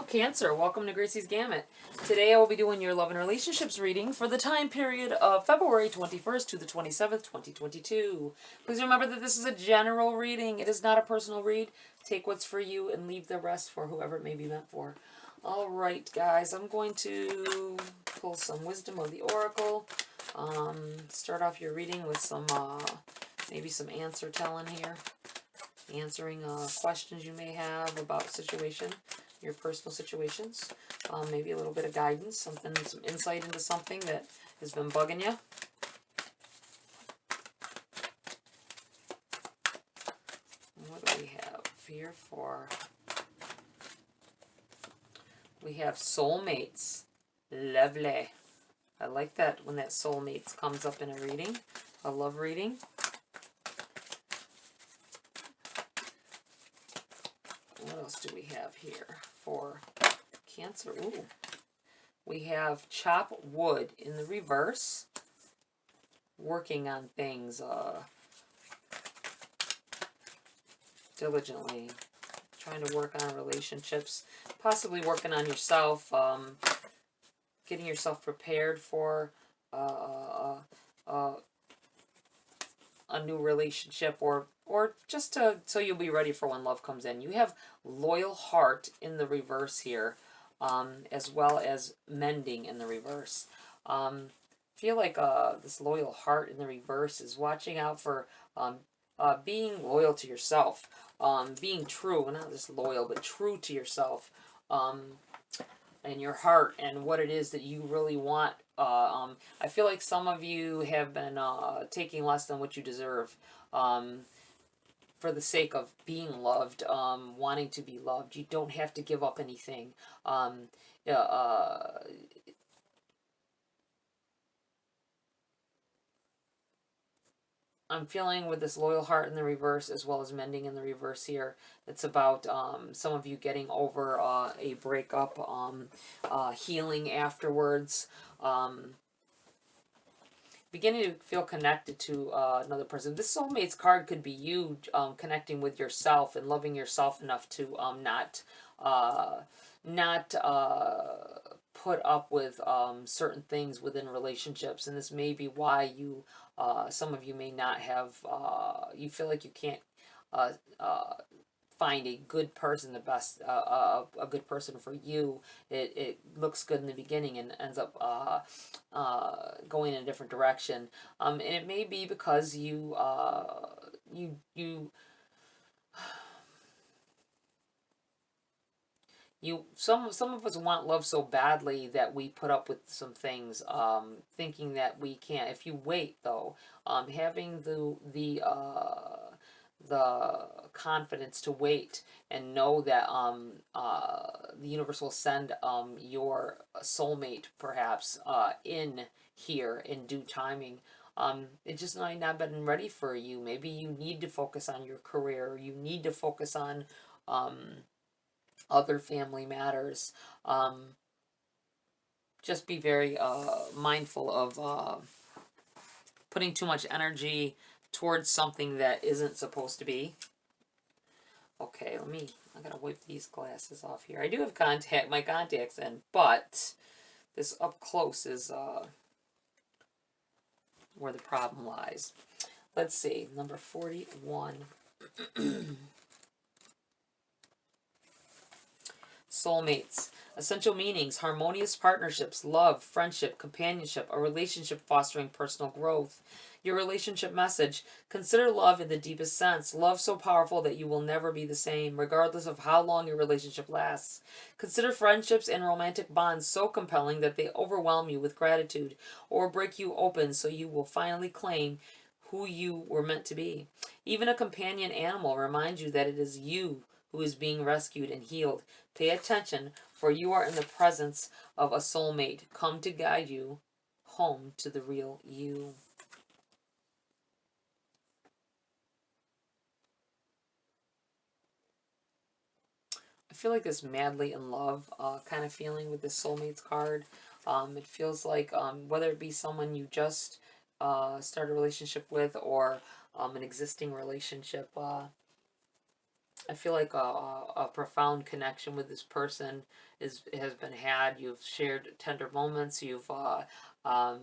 Cancer, welcome to Gracie's Gamut. Today I will be doing your love and relationships reading for the time period of February 21st to the 27th, 2022. Please remember that this is a general reading. It is not a personal read. Take what's for you and leave the rest for whoever it may be meant for. Alright guys, I'm going to pull some wisdom of the oracle. Start off your reading with some, maybe some answer telling here. Answering questions you may have about situation. Your personal situations, maybe a little bit of guidance, some insight into something that has been bugging you. What do we have here for? We have soulmates. Lovely. I like that when that soulmates comes up in a reading. I love reading. What else do we have here for Cancer? Ooh. We have chop wood in the reverse. Working on things diligently. Trying to work on relationships. Possibly working on yourself. Getting yourself prepared for a new relationship, or just so you'll be ready for when love comes in. You have loyal heart in the reverse here, as well as mending in the reverse. Feel like this loyal heart in the reverse is watching out for being loyal to yourself, being true, not just loyal, but true to yourself, and your heart and what it is that you really want. I feel like some of you have been taking less than what you deserve for the sake of being loved, wanting to be loved. You don't have to give up anything. I'm feeling with this loyal heart in the reverse as well as mending in the reverse here. It's about some of you getting over a breakup, healing afterwards, beginning to feel connected to another person. This soulmates card could be you connecting with yourself and loving yourself enough to not put up with certain things within relationships. And this may be why you, some of you may not have, you feel like you can't find a good person, the best, a good person for you. It looks good in the beginning and ends up going in a different direction. And it may be because some of us want love so badly that we put up with some things, thinking that we can't. If you wait though, having the confidence to wait and know that the universe will send your soulmate perhaps in here in due timing. It just might not been ready for you. Maybe you need to focus on your career, or you need to focus on other family matters. Just be very mindful of putting too much energy towards something that isn't supposed to be. Okay, I gotta wipe these glasses off here. I do have my contacts in, but this up close is where the problem lies. Let's see, number 41. Soulmates. Essential meanings: harmonious partnerships, love, friendship, companionship, a relationship fostering personal growth. Your relationship message: consider love in the deepest sense. Love so powerful that you will never be the same, regardless of how long your relationship lasts. Consider friendships and romantic bonds so compelling that they overwhelm you with gratitude, or break you open so you will finally claim who you were meant to be. Even a companion animal reminds you that it is you who is being rescued and healed. Pay attention, for you are in the presence of a soulmate, come to guide you home to the real you. I feel like this madly in love kind of feeling with this soulmates card. It feels like whether it be someone you just start a relationship with, or an existing relationship, I feel like a profound connection with this person has been had. You've shared tender moments. You've um,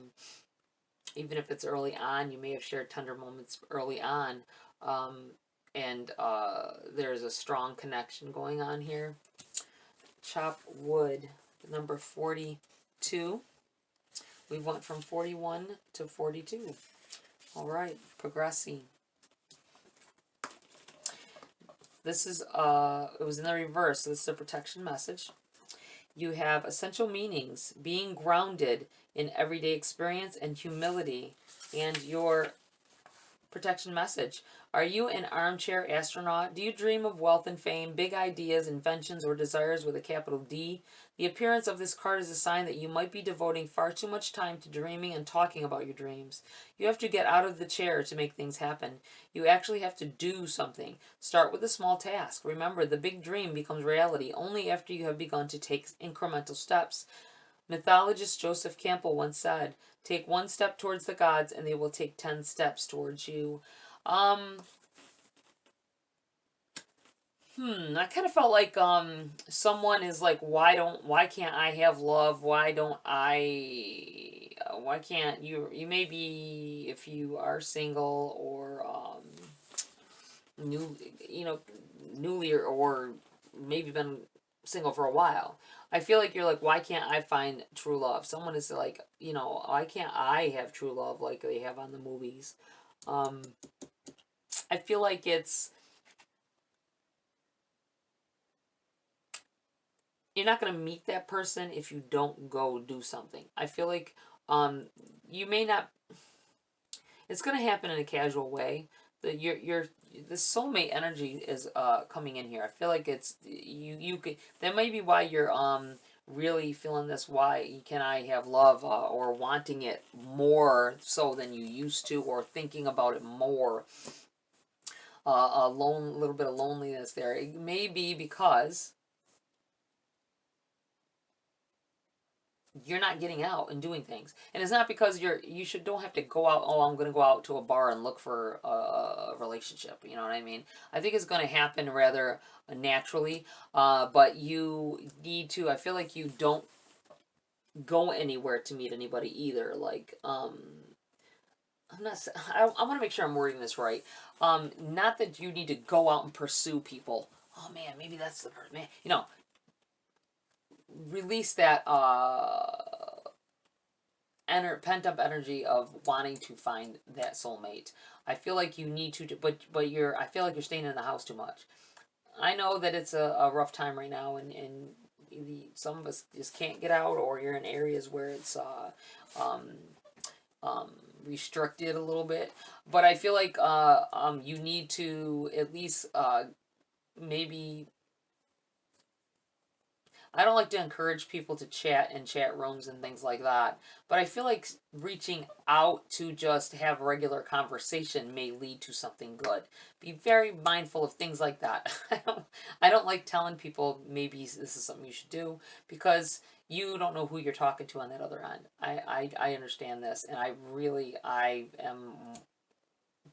even if it's early on, you may have shared tender moments early on, um, and there's a strong connection going on here. Chop wood, number 42. We went from 41 to 42. All right, progressing. This is it was in the reverse. So this is a protection message. You have essential meanings, being grounded in everyday experience and humility, and your protection message. Are you an armchair astronaut? Do you dream of wealth and fame, big ideas, inventions, or desires with a capital D? The appearance of this card is a sign that you might be devoting far too much time to dreaming and talking about your dreams. You have to get out of the chair to make things happen. You actually have to do something. Start with a small task. Remember, the big dream becomes reality only after you have begun to take incremental steps. Mythologist Joseph Campbell once said, "Take one step towards the gods and they will take 10 steps towards you." I kind of felt like someone is like, why can't I have love? Why can't you maybe if you are single or new, newly or maybe been single for a while. I feel like you're like, why can't I find true love? Someone is like, why can't I have true love like they have on the movies? Um, I feel like you're not going to meet that person if you don't go do something. I feel like you may not, it's going to happen in a casual way. The soulmate energy is coming in here. I feel like it's you could, that may be why you're really feeling this. Why can I have love or wanting it more so than you used to, or thinking about it more. A little bit of loneliness there. It may be because you're not getting out and doing things, and it's not because don't have to go out. Oh, I'm going to go out to a bar and look for a relationship. You know what I mean? I think it's going to happen rather naturally, but you need to. I feel like you don't go anywhere to meet anybody either. Like I'm not. I want to make sure I'm wording this right. Not that you need to go out and pursue people. Oh man, maybe that's the person. Man, release that pent up energy of wanting to find that soulmate. I feel like you need to, but I feel like you're staying in the house too much. I know that it's a rough time right now, and some of us just can't get out, or you're in areas where it's um, restricted a little bit. But I feel like you need to at least maybe. I don't like to encourage people to chat in chat rooms and things like that, but I feel like reaching out to just have regular conversation may lead to something good. Be very mindful of things like that. I don't like telling people maybe this is something you should do, because you don't know who you're talking to on that other end. I understand this, and I am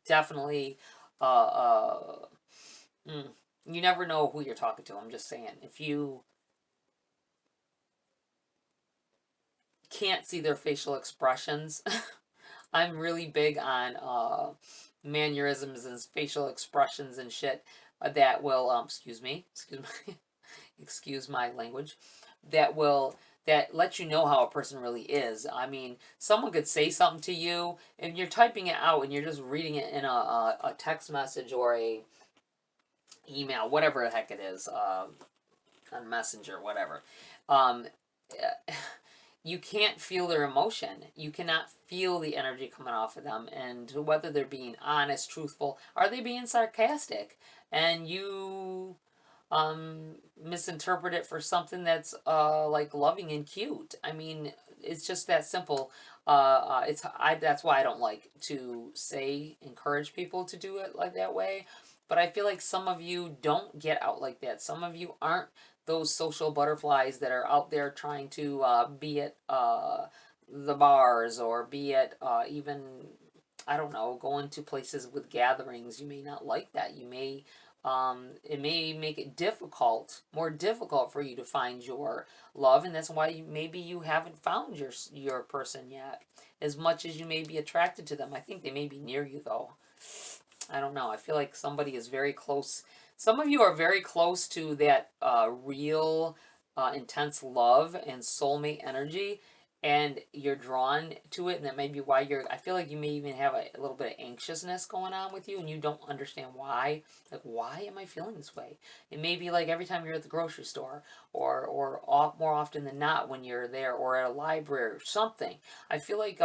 definitely uh, uh, you never know who you're talking to. I'm just saying, if you can't see their facial expressions. I'm really big on mannerisms and facial expressions and shit that will excuse my language, that let you know how a person really is. I mean, someone could say something to you and you're typing it out and you're just reading it in a text message or a email, whatever the heck it is, on Messenger, whatever. Um, you can't feel their emotion. You cannot feel the energy coming off of them, and whether they're being honest, truthful, are they being sarcastic, and you misinterpret it for something that's like loving and cute. I mean, it's just that simple. That's why I don't like to encourage people to do it like that way. But I feel like some of you don't get out like that. Some of you aren't those social butterflies that are out there trying to be at the bars, or be at even, I don't know, going to places with gatherings. You may not like that. You may It may make it difficult, more difficult for you to find your love, and that's why maybe you haven't found your person yet. As much as you may be attracted to them, I think they may be near you though. I don't know. I feel like somebody is very close. Some of you are very close to that real, intense love and soulmate energy, and you're drawn to it, and that may be why I feel like you may even have a little bit of anxiousness going on with you, and you don't understand why. Like, why am I feeling this way? It may be like every time you're at the grocery store, or more often than not when you're there, or at a library or something. I feel like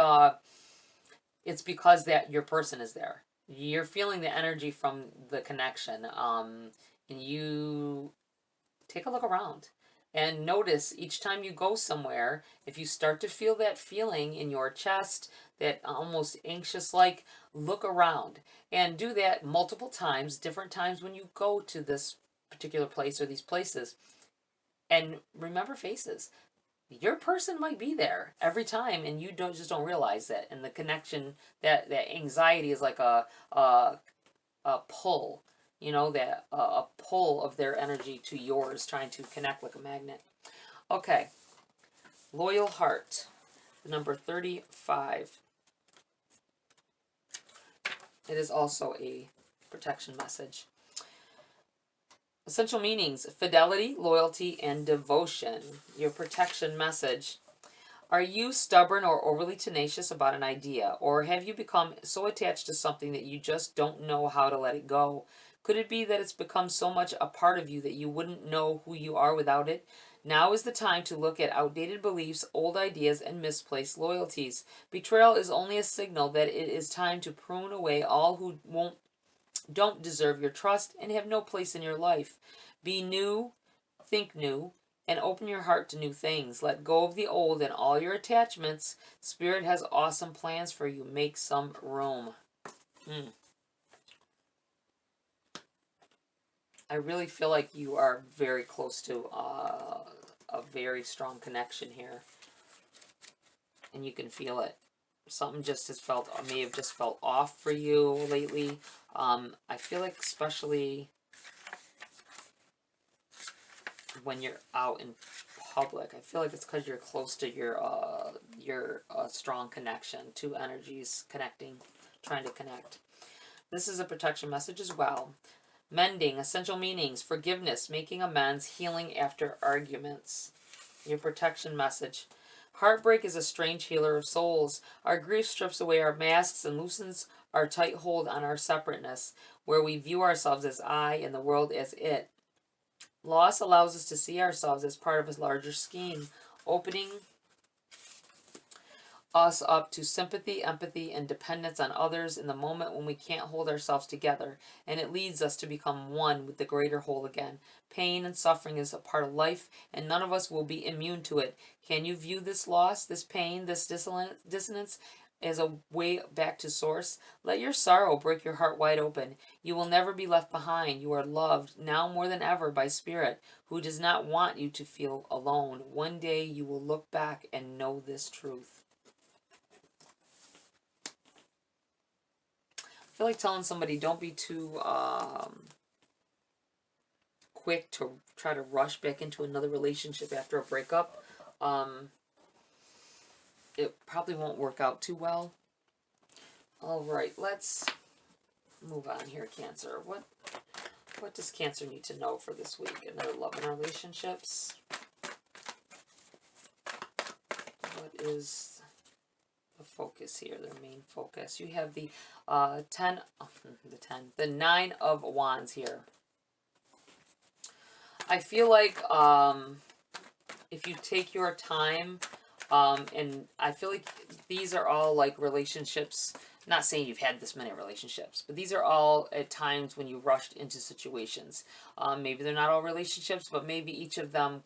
it's because that your person is there. You're feeling the energy from the connection, and you take a look around and notice each time you go somewhere, if you start to feel that feeling in your chest, that almost anxious like, look around and do that multiple times, different times when you go to this particular place or these places, and remember faces. Your person might be there every time, and you don't realize that. And the connection, that anxiety is like a pull, you know, that a pull of their energy to yours, trying to connect like a magnet. Okay, loyal heart, number 35. It is also a protection message. Essential meanings: fidelity, loyalty, and devotion. Your protection message: are you stubborn or overly tenacious about an idea? Or have you become so attached to something that you just don't know how to let it go? Could it be that it's become so much a part of you that you wouldn't know who you are without it? Now is the time to look at outdated beliefs, old ideas, and misplaced loyalties. Betrayal is only a signal that it is time to prune away all who don't deserve your trust and have no place in your life. Be new, think new, and open your heart to new things. Let go of the old and all your attachments. Spirit has awesome plans for you. Make some room. I really feel like you are very close to a very strong connection here. And you can feel it. Something just has felt, may have just felt off for you lately. I feel like especially when you're out in public, I feel like it's because you're close to your strong connection, two energies connecting, trying to connect. This is a protection message as well. Mending, essential meanings: forgiveness, making amends, healing after arguments. Your protection message: heartbreak is a strange healer of souls. Our grief strips away our masks and loosens our tight hold on our separateness, where we view ourselves as I and the world as it. Loss allows us to see ourselves as part of a larger scheme, opening us up to sympathy, empathy, and dependence on others in the moment when we can't hold ourselves together, and it leads us to become one with the greater whole again. Pain and suffering is a part of life, and none of us will be immune to it. Can you view this loss, this pain, this dissonance as a way back to source? Let your sorrow break your heart wide open. You will never be left behind. You are loved now more than ever by Spirit, who does not want you to feel alone. One day you will look back and know this truth. I feel like telling somebody, don't be too quick to try to rush back into another relationship after a breakup. It probably won't work out too well. Alright, let's move on here, Cancer. What does Cancer need to know for this week in their love and relationships? What is the focus here, their main focus? You have the the 9 of Wands here. I feel like if you take your time, and I feel like these are all like relationships, not saying you've had this many relationships, but these are all at times when you rushed into situations. Maybe they're not all relationships, but maybe each of them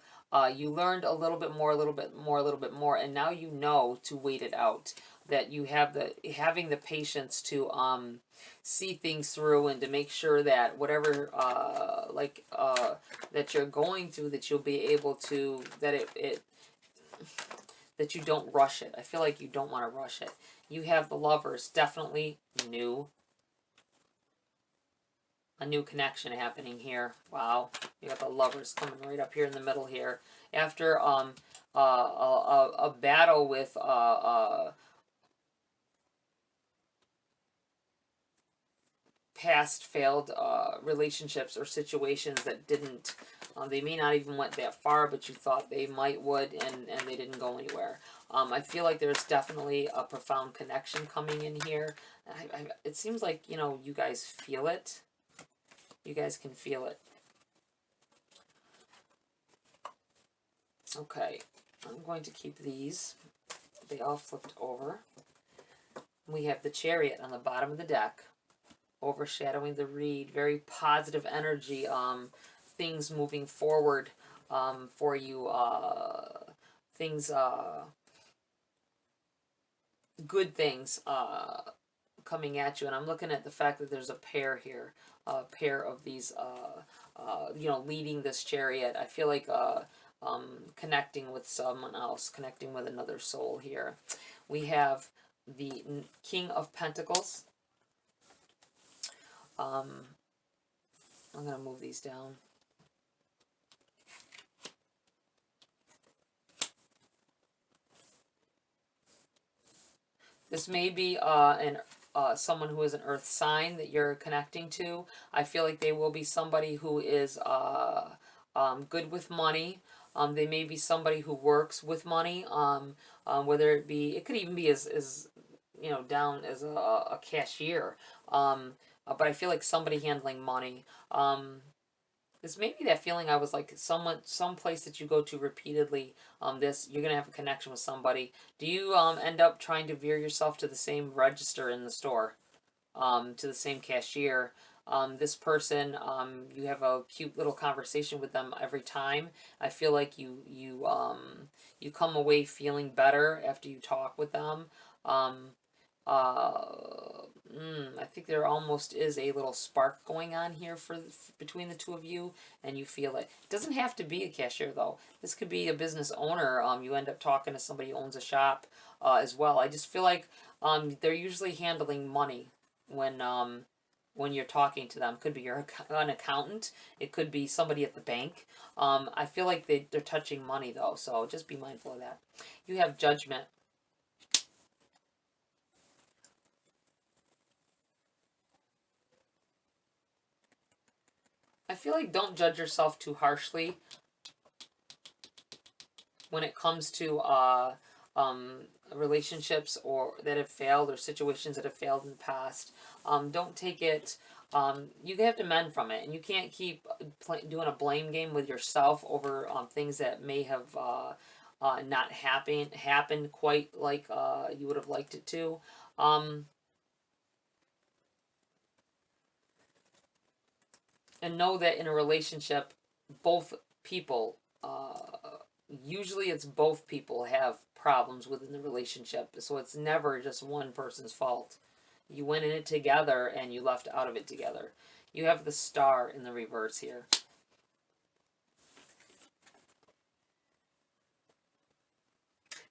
you learned a little bit more, and now you know to wait it out. That you have having the patience to see things through, and to make sure that whatever that you're going through, that you'll be able to, that you don't rush it. I feel like you don't want to rush it. You have the Lovers, definitely new. a new connection happening here. Wow, you got the Lovers coming right up here in the middle here. After a battle with past failed relationships or situations that didn't, they may not even went that far, but you thought they might would, and they didn't go anywhere. I feel like there's definitely a profound connection coming in here. It seems like, you know, you guys feel it. You guys can feel it. Okay, I'm going to keep these. They all flipped over. We have the Chariot on the bottom of the deck, overshadowing the read. Very positive energy. Things moving forward for you. Things, good things coming at you. And I'm looking at the fact that there's a pair here. A pair of these, you know, leading this chariot. I feel like connecting with someone else, connecting with another soul here. We have the King of Pentacles. I'm going to move these down. This may be someone who is an earth sign that you're connecting to. I feel like they will be somebody who is good with money. They may be somebody who works with money, whether it be, it could even be as you know, down as a cashier. But I feel like somebody handling money. This may be that feeling I was like, some place that you go to repeatedly, you're going to have a connection with somebody. Do you end up trying to veer yourself to the same register in the store, to the same cashier? This person, you have a cute little conversation with them every time. I feel like you come away feeling better after you talk with them. I think there almost is a little spark going on here between the two of you, and you feel it. It doesn't have to be a cashier, though. This could be a business owner. You end up talking to somebody who owns a shop as well. I just feel like they're usually handling money when you're talking to them. Could be an accountant. It could be somebody at the bank. I feel like they're touching money, though, so just be mindful of that. You have Judgment. I feel like don't judge yourself too harshly when it comes to relationships or that have failed, or situations that have failed in the past. Don't take it. You have to mend from it, and you can't keep doing a blame game with yourself over things that may have not happened quite like you would have liked it to. And know that in a relationship, both people, usually it's both people have problems within the relationship. So it's never just one person's fault. You went in it together and you left out of it together. You have the Star in the reverse here.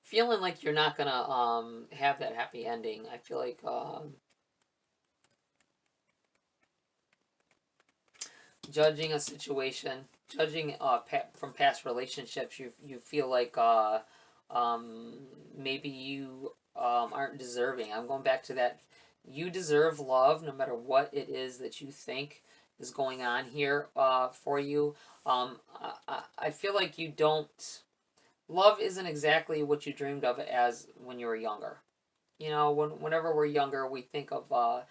Feeling like you're not going to have that happy ending. I feel like judging a situation, judging from past relationships, you feel like maybe you aren't deserving. I'm going back to that. You deserve love no matter what it is that you think is going on here for you. I feel like you don't... Love isn't exactly what you dreamed of it as when you were younger. You know, whenever we're younger, we think of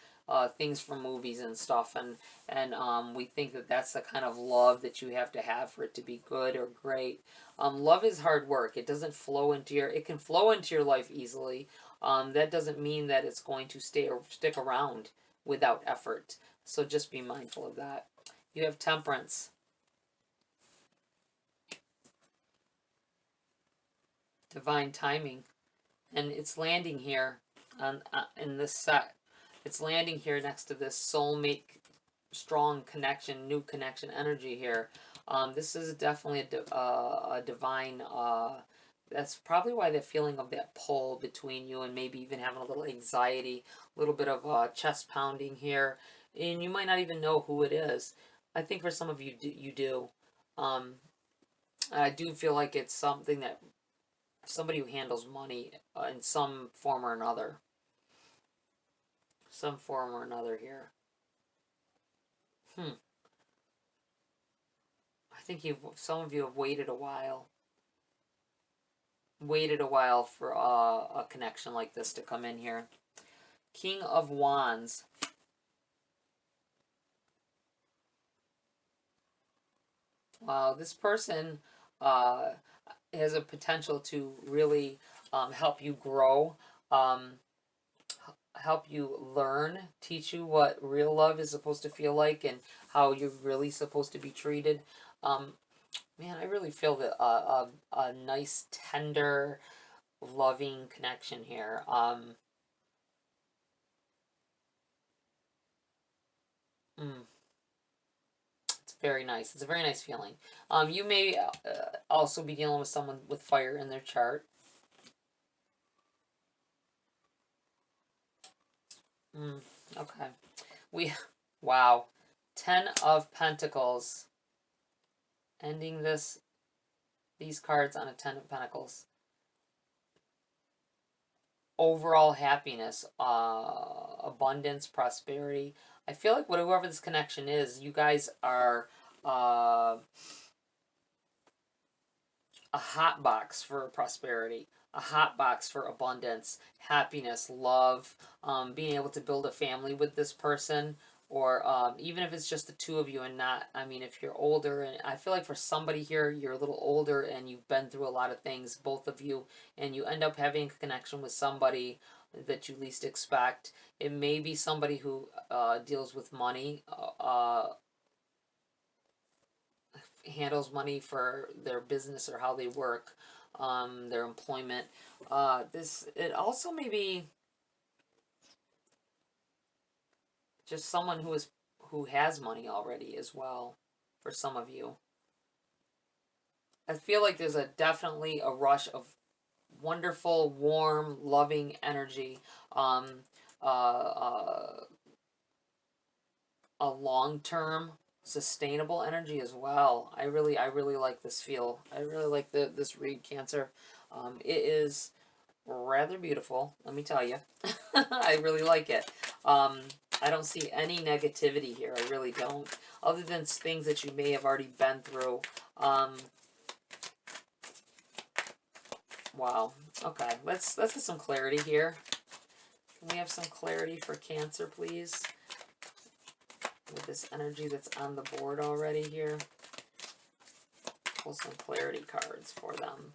things from movies and stuff, and we think that that's the kind of love that you have to have for it to be good or great. Love is hard work. It doesn't flow into it can flow into your life easily. That doesn't mean that it's going to stick around without effort. So just be mindful of that. You have Temperance. Divine timing. And it's landing here in this set. It's landing here next to this soulmate, strong connection, new connection energy here. This is definitely a divine... that's probably why the feeling of that pull between you, and maybe even having a little anxiety, a little bit of chest pounding here, and you might not even know who it is. I think for some of you, you do. I do feel like it's something that somebody who handles money in some form or another. Some form or another here. I think some of you have waited a while. Waited a while for a connection like this to come in here. King of Wands. Wow, this person has a potential to really help you grow, um, help you learn, teach you what real love is supposed to feel like and how you're really supposed to be treated. Man, I really feel that a nice, tender, loving connection here. It's very nice. It's a very nice feeling. You may also be dealing with someone with fire in their chart. Okay. Wow. 10 of Pentacles. Ending these cards on a 10 of Pentacles. Overall happiness, abundance, prosperity. I feel like whoever this connection is, you guys are a hot box for prosperity, a hot box for abundance, happiness, love, being able to build a family with this person, or even if it's just the two of you and not, I mean, if you're older, and I feel like for somebody here, you're a little older and you've been through a lot of things, both of you, and you end up having a connection with somebody that you least expect. It may be somebody who deals with money, handles money for their business or how they work, their employment. It also may be just someone who has money already as well for some of you. I feel like there's definitely a rush of wonderful, warm, loving energy. A long-term sustainable energy as well. I really like this feel. I really like this read, Cancer. It is rather beautiful, let me tell you. I really like it. I don't see any negativity here. I really don't, other than things that you may have already been through. Wow. Okay, let's get some clarity here. Can we have some clarity for Cancer, please? With this energy that's on the board already here. Pull some clarity cards for them.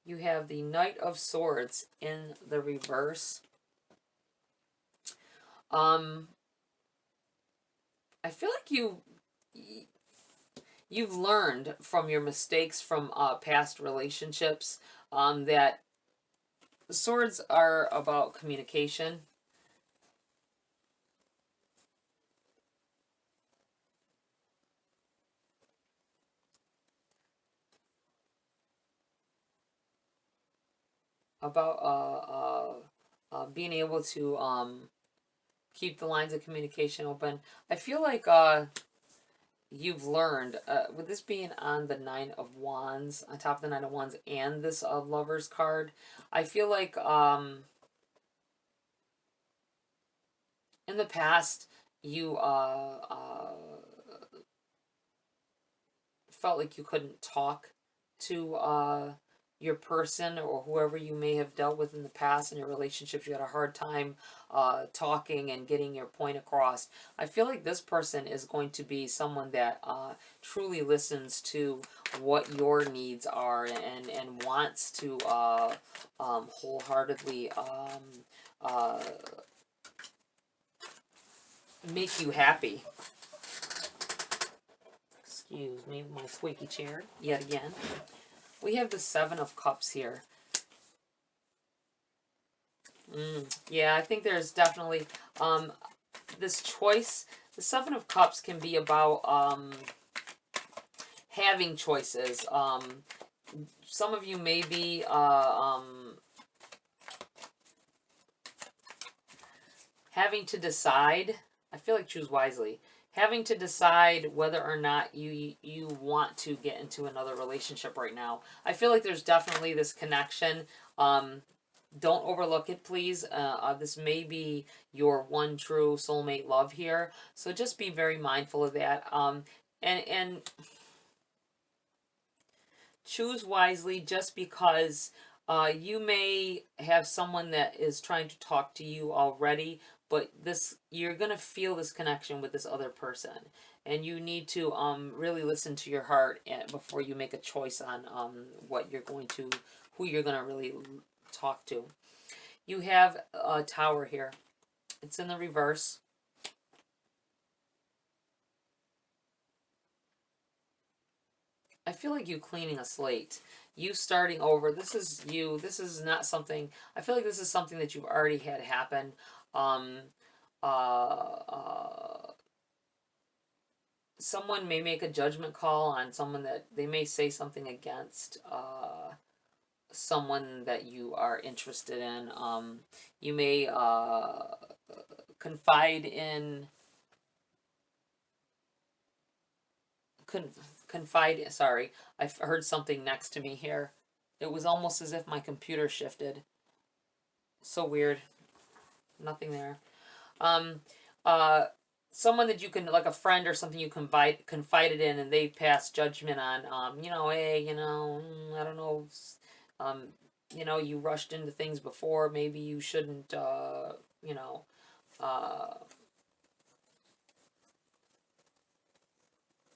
You have the Knight of Swords in the reverse. I feel like you've learned from your mistakes from past relationships, that swords are about communication. About being able to keep the lines of communication open. I feel like you've learned, with this being on the Nine of Wands, on top of the Nine of Wands and this Lover's card, I feel like in the past you felt like you couldn't talk to your person or whoever you may have dealt with in the past in your relationships. You had a hard time talking and getting your point across. I feel like this person is going to be someone that truly listens to what your needs are and wants to wholeheartedly make you happy. Excuse me, my squeaky chair yet again. We have the Seven of Cups here. Yeah, I think there's definitely this choice. The Seven of Cups can be about having choices. Some of you may be having to decide. I feel like choose wisely. Having to decide whether or not you want to get into another relationship right now. I feel like there's definitely this connection. Don't overlook it, please. This may be your one true soulmate love here, so just be very mindful of that. And choose wisely, just because you may have someone that is trying to talk to you already, but you're gonna feel this connection with this other person, and you need to really listen to your heart before you make a choice on who you're gonna really talk to. You have a Tower here. It's in the reverse. I feel like you cleaning a slate. You starting over. This is you. This is not something. I feel like this is something that you've already had happen. Um, Someone may make a judgment call on someone that they may say something against. Someone that you are interested in. You may confide in. Confide. Sorry, I heard something next to me here. It was almost as if my computer shifted. So weird. Nothing there. Um, uh, Someone that you can, like a friend or something, you confided in, and they pass judgment on. Hey, I don't know. Um, you rushed into things before. Maybe you shouldn't.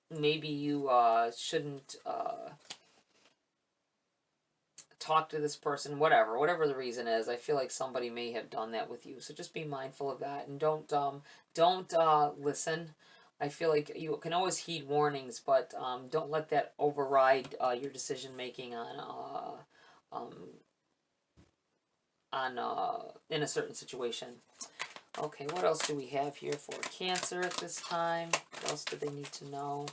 Maybe you shouldn't talk to this person, whatever the reason is. I feel like somebody may have done that with you, so just be mindful of that, and don't listen. I feel like you can always heed warnings, but don't let that override your decision making um, in a certain situation. Okay, what else do we have here for Cancer at this time? What else do they need to know?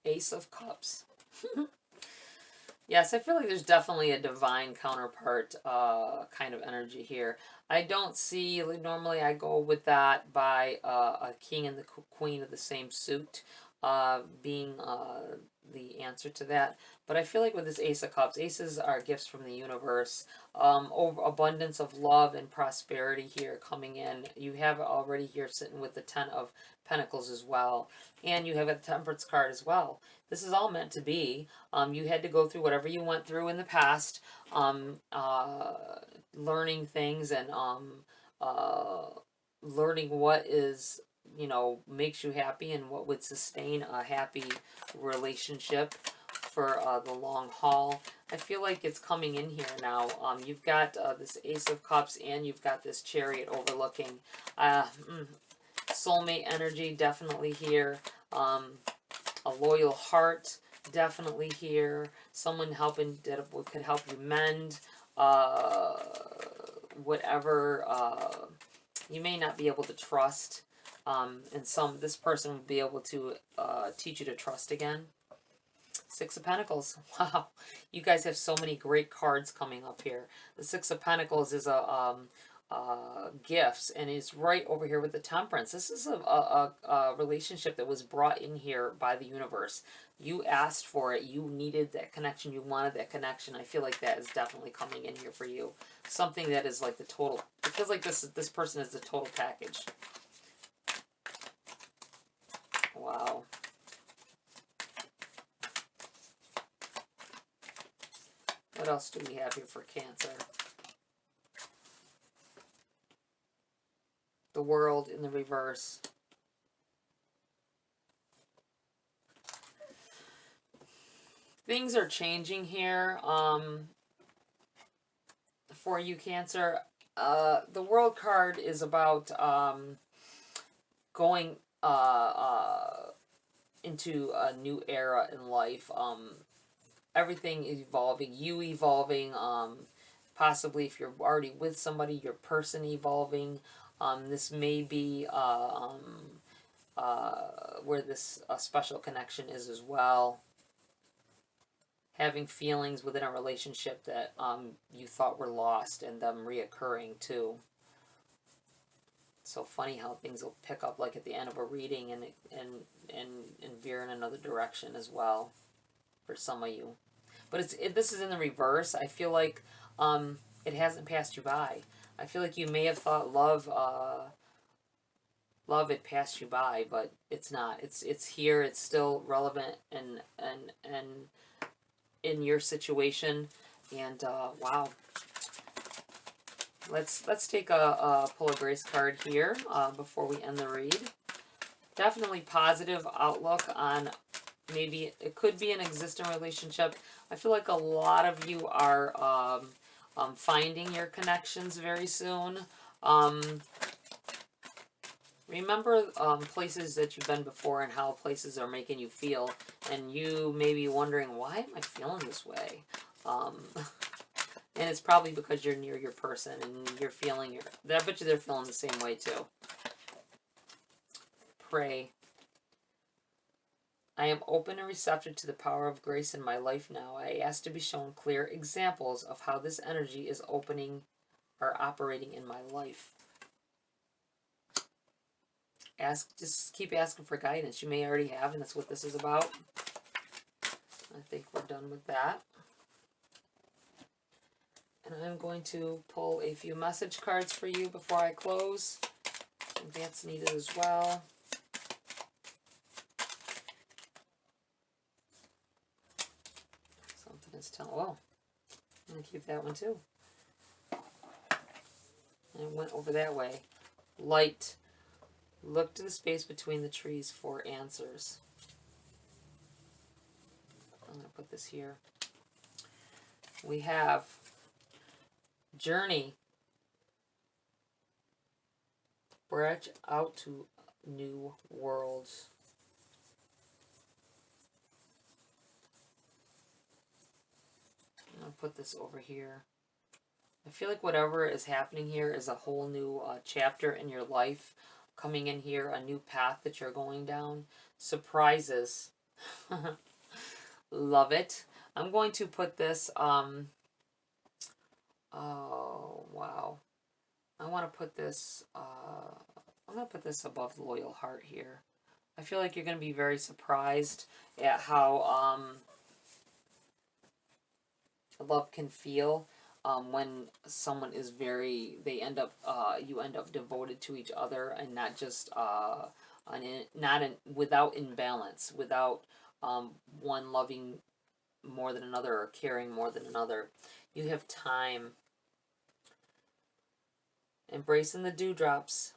Ace of Cups. Yes, I feel like there's definitely a divine counterpart kind of energy here. I don't see, normally I go with that by a king and the queen of the same suit being the answer to that. But I feel like with this Ace of Cups, aces are gifts from the universe. Over abundance of love and prosperity here coming in. You have already here sitting with the Ten of Pentacles as well. And you have a Temperance card as well. This is all meant to be. You had to go through whatever you went through in the past, learning things and learning what is, makes you happy and what would sustain a happy relationship for the long haul. I feel like it's coming in here now. You've got this Ace of Cups and you've got this Chariot overlooking. Soulmate energy definitely here. A loyal heart definitely here. Someone helping that could help you mend whatever you may not be able to trust. And this person will be able to teach you to trust again. Six of Pentacles. Wow, you guys have so many great cards coming up here. The Six of Pentacles is a gifts, and is right over here with the Temperance. This is a relationship that was brought in here by the universe. You asked for it. You needed that connection. You wanted that connection. I feel like that is definitely coming in here for you. Something that is like the total. It feels like this person is the total package. Wow. What else do we have here for Cancer? The World in the reverse. Things are changing here for you, Cancer. The World card is about going into a new era in life. Everything evolving, you evolving, possibly if you're already with somebody, your person evolving. This may be where this special connection is as well. Having feelings within a relationship that you thought were lost and them reoccurring too. It's so funny how things will pick up like at the end of a reading and veer in another direction as well for some of you. But this is in the reverse. I feel like it hasn't passed you by. I feel like you may have thought love had passed you by, but it's not. It's here. It's still relevant and in your situation. And wow. Let's take a pull a grace card here before we end the read. Definitely positive outlook on maybe it could be an existing relationship. I feel like a lot of you are finding your connections very soon. Remember places that you've been before and how places are making you feel, and you may be wondering, why am I feeling this way? And it's probably because you're near your person and you're feeling I bet you they're feeling the same way too. Pray. I am open and receptive to the power of grace in my life now. I ask to be shown clear examples of how this energy is opening or operating in my life. Just keep asking for guidance. You may already have, and that's what this is about. I think we're done with that. And I'm going to pull a few message cards for you before I close. And that's needed as well. Something is telling. Oh, I'm going to keep that one too. And it went over that way. Light. Look to the space between the trees for answers. I'm going to put this here. We have journey. Branch out to new worlds. I'm going to put this over here. I feel like whatever is happening here is a whole new chapter in your life coming in here, a new path that you're going down. Surprises. Love it. I'm going to put this, oh, wow. I want to put this, I'm going to put this above loyal heart here. I feel like you're going to be very surprised at how love can feel when someone is very, you end up devoted to each other and not just, without imbalance, without one loving more than another or caring more than another. You have time. Embracing the dewdrops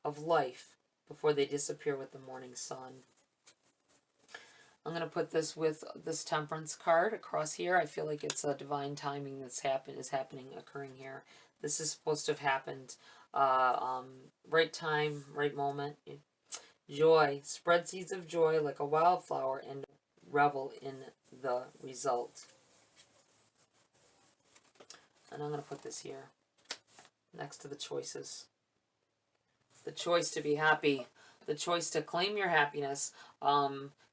of life before they disappear with the morning sun. I'm going to put this with this Temperance card across here. I feel like it's a divine timing that's occurring here. This is supposed to have happened. Right time, right moment. Joy. Spread seeds of joy like a wildflower and revel in the result. And I'm going to put this here next to the choices. The choice to be happy. The choice to claim your happiness.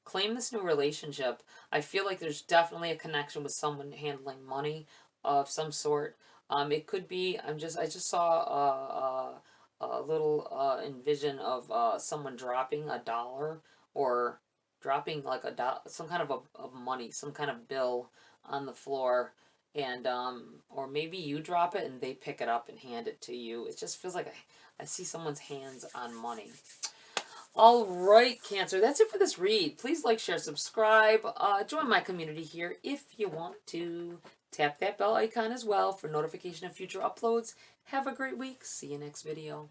Claim this new relationship. I feel like there's definitely a connection with someone handling money of some sort. It could be, I just saw a little envision of someone dropping $1 or dropping like some kind of a money, some kind of bill on the floor, and or maybe you drop it and they pick it up and hand it to you. It just feels like I see someone's hands on money. All right, Cancer, that's it for this read. Please like, share, subscribe. Join my community here if you want to. Tap that bell icon as well for notification of future uploads. Have a great week. See you next video.